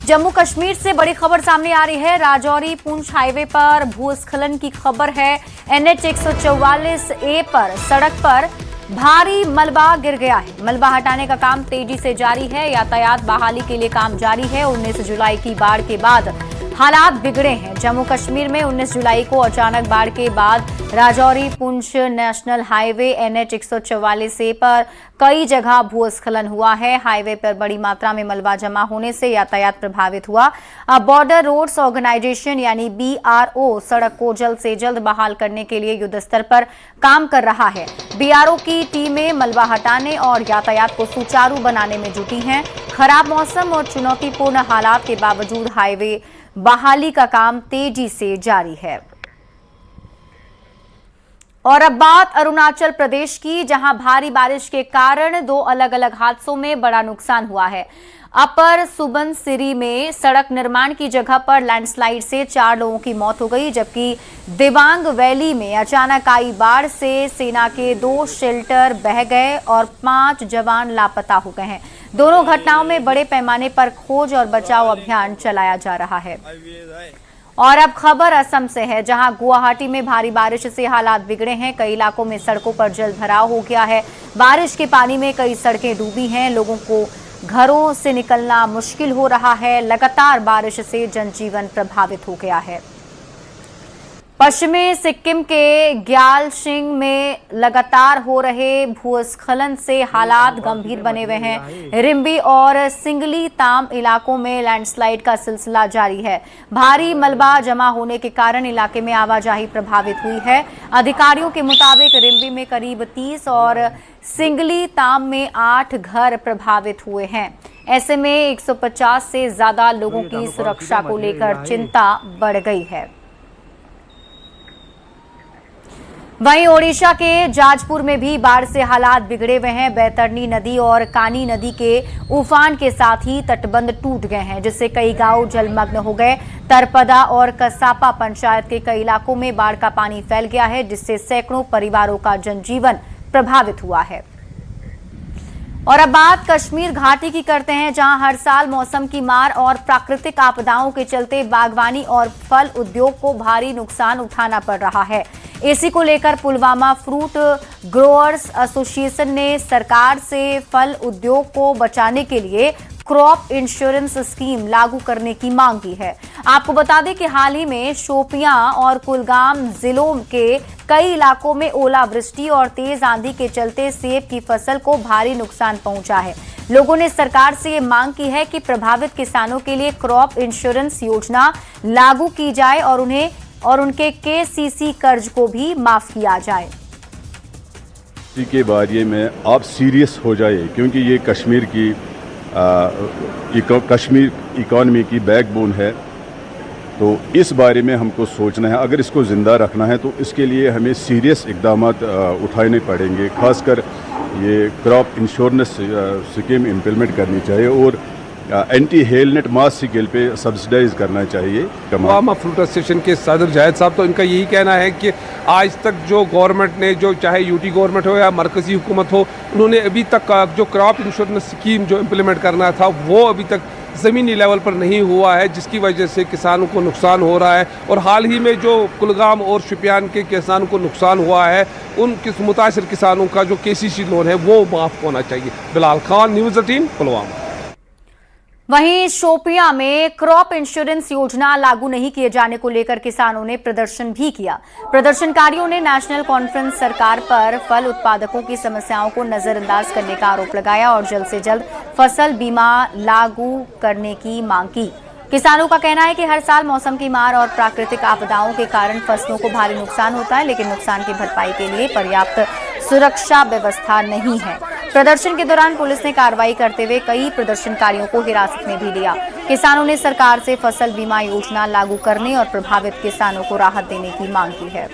जम्मू कश्मीर से बड़ी खबर सामने आ रही है। राजौरी पुंछ हाईवे पर भूस्खलन की खबर है। NH 144A पर सड़क पर भारी मलबा गिर गया है। मलबा हटाने का काम तेजी से जारी है। यातायात बहाली के लिए काम जारी है। 19 जुलाई की बाढ़ के बाद हालात बिगड़े हैं। जम्मू कश्मीर में 19 जुलाई को अचानक बाढ़ के बाद Rajouri Poonch national highway NH 144A पर कई जगह भूस्खलन हुआ है। हाईवे पर बड़ी मात्रा में मलबा जमा होने से यातायात प्रभावित हुआ। अब बॉर्डर रोड्स ऑर्गेनाइजेशन यानी BRO सड़क को जल्द से जल्द बहाल करने के लिए युद्ध स्तर पर काम कर रहा है। BRO की टीमें मलबा हटाने और यातायात को सुचारू बनाने में जुटी हैं। खराब मौसम और चुनौतीपूर्ण हालात के बावजूद हाईवे बहाली का काम तेजी से जारी है। और अब बात अरुणाचल प्रदेश की, जहां भारी बारिश के कारण दो अलग अलग हादसों में बड़ा नुकसान हुआ है। अपर सुबनसिरी में सड़क निर्माण की जगह पर लैंडस्लाइड से 4 लोगों की मौत हो गई, जबकि दिबांग वैली में अचानक आई बाढ़ से सेना के 2 शेल्टर बह गए और 5 जवान लापता हो गए हैं। दोनों घटनाओं में बड़े पैमाने पर खोज और बचाव अभियान चलाया जा रहा है। और अब खबर असम से है, जहां गुवाहाटी में भारी बारिश से हालात बिगड़े हैं। कई इलाकों में सड़कों पर जल भराव हो गया है। बारिश के पानी में कई सड़कें डूबी हैं। लोगों को घरों से निकलना मुश्किल हो रहा है। लगातार बारिश से जनजीवन प्रभावित हो गया है। पश्चिमी सिक्किम के ग्यालसिंग में लगातार हो रहे भूस्खलन से हालात गंभीर बने हुए हैं। रिम्बी और सिंगली ताम इलाकों में लैंडस्लाइड का सिलसिला जारी है। भारी मलबा जमा होने के कारण इलाके में आवाजाही प्रभावित हुई है। अधिकारियों के मुताबिक रिम्बी में करीब 30 और सिंगली ताम में 8 घर प्रभावित हुए हैं। ऐसे में 150 से ज्यादा लोगों की सुरक्षा को लेकर चिंता बढ़ गई है। वहीं ओडिशा के जाजपुर में भी बाढ़ से हालात बिगड़े हुए हैं। बैतरनी नदी और कानी नदी के उफान के साथ ही तटबंध टूट गए हैं, जिससे कई गांव जलमग्न हो गए। तरपदा और कसापा पंचायत के कई इलाकों में बाढ़ का पानी फैल गया है, जिससे सैकड़ों परिवारों का जनजीवन प्रभावित हुआ है। और अब बात कश्मीर घाटी की करते हैं, जहां हर साल मौसम की मार और प्राकृतिक आपदाओं के चलते बागवानी और फल उद्योग को भारी नुकसान उठाना पड़ रहा है। इसी को लेकर पुलवामा फ्रूट ग्रोअर्स एसोसिएशन ने सरकार से फल उद्योग को बचाने के लिए क्रॉप इंश्योरेंस स्कीम लागू करने की मांग की है। आपको बता दें कि हाल ही में शोपियां और कुलगाम जिलों के कई इलाकों में ओलावृष्टि और तेज आंधी के चलते सेब की फसल को भारी नुकसान पहुंचा है। लोगों ने सरकार से ये मांग की है कि प्रभावित किसानों के लिए क्रॉप इंश्योरेंस योजना लागू की जाए और उनके KCC कर्ज को भी माफ किया जाए। के बारे में आप सीरियस हो जाए, क्योंकि ये कश्मीर की कश्मीर इकॉनमी की बैकबोन है। तो इस बारे में हमको सोचना है। अगर इसको ज़िंदा रखना है तो इसके लिए हमें सीरियस इकदाम उठाने पड़ेंगे। खासकर ये क्रॉप इंश्योरेंस स्कीम इम्प्लीमेंट करनी चाहिए और एंटी हेलनेट मास स्केल पे सब्सिडाइज करना चाहिए। पुलवामा फ्रूट एसोसिएशन के सदर जाहिद साहब, तो इनका यही कहना है कि आज तक जो गवर्नमेंट ने, जो चाहे UT गवर्नमेंट हो या मरकजी हुकूमत हो, उन्होंने अभी तक जो क्रॉप इंश्योरेंस स्कीम जो इम्प्लीमेंट करना था वो अभी तक ज़मीनी लेवल पर नहीं हुआ है, जिसकी वजह से किसानों को नुकसान हो रहा है। और हाल ही में जो कुलगाम और शुपियान के किसानों को नुकसान हुआ है, उन मुतासिर किसानों का जो KCC लोन है वो माफ़ होना चाहिए। बिलाल खान, न्यूज़ 18, पुलवामा। वहीं शोपियां में क्रॉप इंश्योरेंस योजना लागू नहीं किए जाने को लेकर किसानों ने प्रदर्शन भी किया। प्रदर्शनकारियों ने नेशनल कॉन्फ्रेंस सरकार पर फल उत्पादकों की समस्याओं को नजरअंदाज करने का आरोप लगाया और जल्द से जल्द फसल बीमा लागू करने की मांग की। किसानों का कहना है कि हर साल मौसम की मार और प्राकृतिक आपदाओं के कारण फसलों को भारी नुकसान होता है, लेकिन नुकसान की भरपाई के लिए पर्याप्त सुरक्षा व्यवस्था नहीं है। प्रदर्शन के दौरान पुलिस ने कार्रवाई करते हुए कई प्रदर्शनकारियों को हिरासत में भी लिया। किसानों ने सरकार से फसल बीमा योजना लागू करने और प्रभावित किसानों को राहत देने की मांग की है।